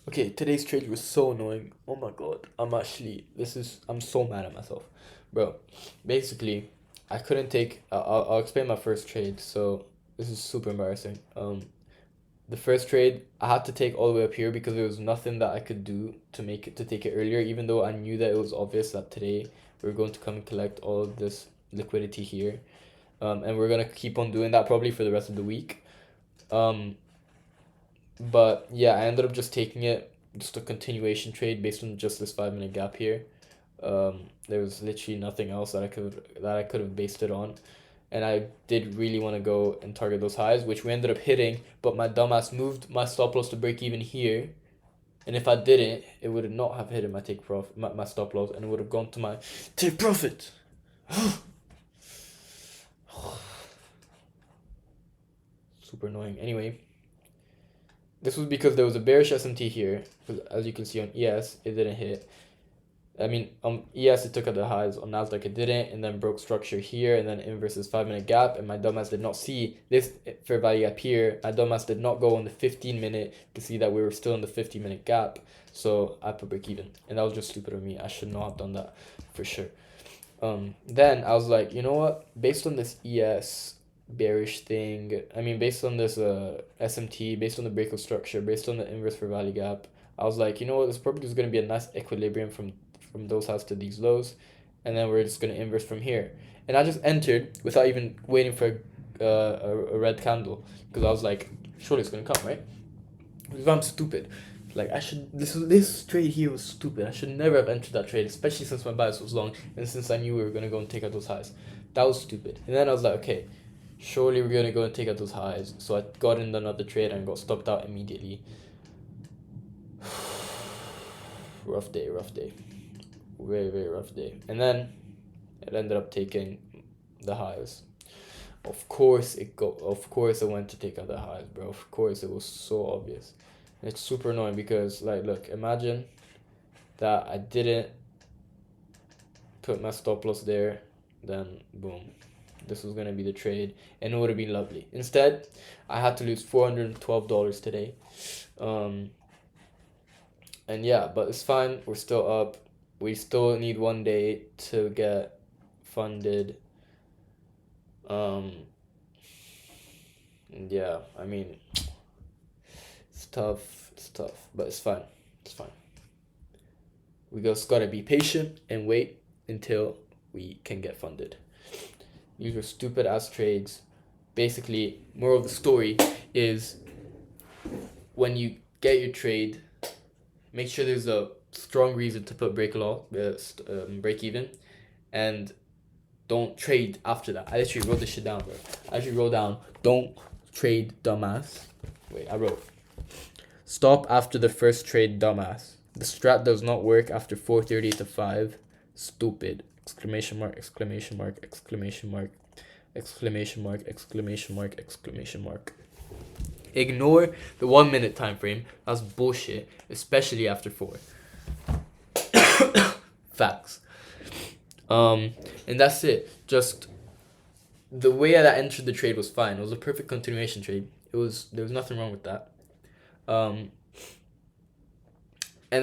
Okay, today's trade was so annoying. Oh my god. I'm so mad at myself. Bro, basically, I couldn't take, I'll explain my first trade. So, this is super embarrassing. The first trade, I had to take all the way up here because there was nothing that I could do to take it earlier, even though I knew that it was obvious that today we were going to come and collect all of this liquidity here. And we're gonna keep on doing that probably for the rest of the week. Um, but yeah, I ended up just taking it, just a continuation trade based on just this 5 minute gap here. There was literally nothing else that I could have based it on, and I did really want to go and target those highs, which we ended up hitting. But my dumbass moved my stop loss to break even here, and if I didn't, it would not have hit my take profit, my stop loss, and it would have gone to my take profit. Super annoying. Anyway, this was because there was a bearish SMT here. Because as you can see on ES, it didn't hit. I mean, ES it took out the highs, on Nasdaq it didn't, and then broke structure here, and then inverses 5 minute gap, and my dumbass did not see this fair value gap here. My dumbass did not go on the 15 minute to see that we were still in the 50 minute gap, so I put break even, and that was just stupid of me. I should not have done that for sure. Then I was like, you know what? Based on this ES bearish thing, I mean, based on this SMT, based on the breakout structure, based on the inverse fair value gap, I was like, you know what? This probably is going to be a nice equilibrium from those highs to these lows, and then we're just going to inverse from here. And I just entered without even waiting for a red candle because I was like, surely it's going to come, right? Because I'm stupid. Like I should this trade here was stupid. I should never have entered that trade, especially since my bias was long and since I knew we were gonna go and take out those highs. That was stupid. And then I was like, okay, surely we're gonna go and take out those highs. So I got in another trade and got stopped out immediately. Rough day, rough day. Very, very rough day. And then it ended up taking the highs. Of course I went to take out the highs, bro. Of course, it was so obvious. And it's super annoying because like look, imagine that I didn't put my stop loss there, then boom. This was gonna be the trade and it would have been lovely. Instead, I had to lose $412 today. And yeah, but it's fine, we're still up. We still need one day to get funded. And yeah, I mean, it's tough, but it's fine. It's fine. We just gotta be patient and wait until we can get funded. These were stupid ass trades. Basically, moral of the story is when you get your trade, make sure there's a strong reason to put break even, and don't trade after that. I literally wrote this shit down, bro. I actually wrote down, don't trade, dumbass. Wait, I wrote, stop after the first trade, dumbass. The strat does not work after 4:30 to 5. Stupid. Exclamation mark, exclamation mark, exclamation mark, exclamation mark, exclamation mark, exclamation mark. Ignore the 1 minute time frame. That's bullshit, especially after 4. Facts. And that's it. Just the way that I entered the trade was fine. It was a perfect continuation trade. There was nothing wrong with that. And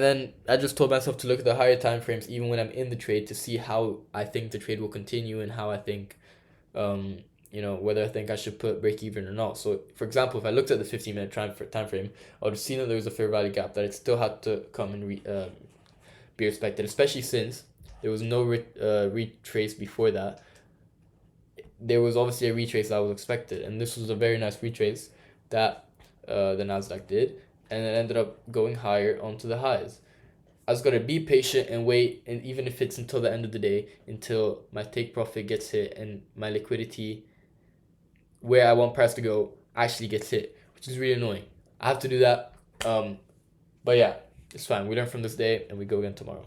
then I just told myself to look at the higher time frames even when I'm in the trade to see how I think the trade will continue and how I think, whether I think I should put break even or not. So, for example, if I looked at the 15 minute time frame, I would have seen that there was a fair value gap that it still had to come and be respected, especially since there was no retrace before that. There was obviously a retrace that was expected, and this was a very nice retrace that the Nasdaq did, and it ended up going higher onto the highs. I was gonna be patient and wait, and even if it's until the end of the day, until my take profit gets hit and my liquidity where I want price to go actually gets hit, which is really annoying. I have to do that. But yeah, it's fine. We learn from this day and we go again tomorrow.